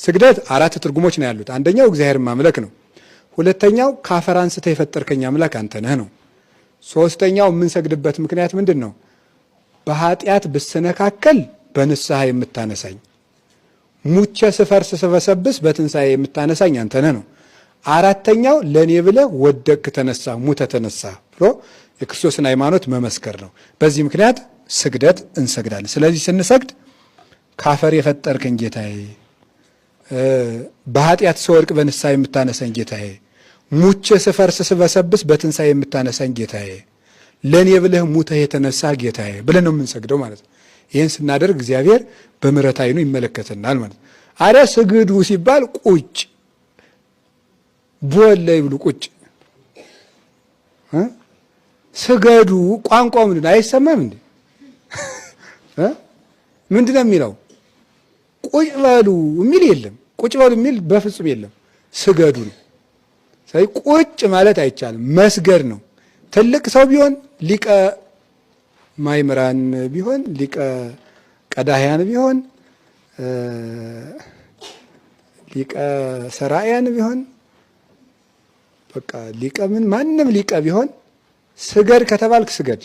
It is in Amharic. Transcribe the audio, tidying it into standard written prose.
ስግደት አራት ትርጉሞች ነው ያሉት። አንደኛው እግዚአብሔርን ማምለክ ነው። ሁለተኛው ካፈር አንስተህ የፈጠርከኝ አምላክ አንተ ነህ ነው። ሶስተኛው የምንሰግድበት ምክንያት ምንድን ነው? በኃጢአት ብስነካከል በንስሐ የምታነሳኝ፣ ሙቼ ስፈርስ ስበሰብስ በትንሣኤ የምታነሳኝ አንተ ነህ ነው። አራተኛው ለእኔ ብለህ ወደቅክ ተነሳ፣ ሙተ ተነሳ ብሎ የክርስቶስን ሃይማኖት መመስከር ነው። በዚህ ምክንያት ስግደት እንሰግዳለን። ስለዚህ ስንሰግድ ካፈር የፈጠርከኝ ጌታዬ፣ በኃጢአት ስወድቅ በንስሐ የምታነሳኝ ጌታዬ፣ ሙቼ ስፈርስ ስበሰብስ በትንሣኤ የምታነሳኝ ጌታዬ፣ ለእኔ ብለህ ሙተህ የተነሳ ጌታዬ ብለን ነው የምንሰግደው ማለት ነው። ይህን ስናደርግ እግዚአብሔር በምሕረት ዓይኑ ይመለከተናል ማለት ነው። አዲያ ስግዱ ሲባል ቁጭ ቦለ ይብሉ ቁጭ ስገዱ ቋንቋው ምንድን ነው? አይሰማም እንዴ? ምንድን ነው የሚለው? ቁጭ በሉ የሚል የለም። ቁጭ በሉ የሚል በፍጹም የለም። ስገዱ ነው። ስለዚህ ቁጭ ማለት አይቻልም፣ መስገድ ነው። ትልቅ ሰው ቢሆን ሊቀ ማእምራን ቢሆን ሊቀ ቀዳህያን ቢሆን ሊቀ ሰራያን ቢሆን በቃ ሊቀ ምን ማንም ሊቀ ቢሆን ስገድ ከተባልክ ስገድ።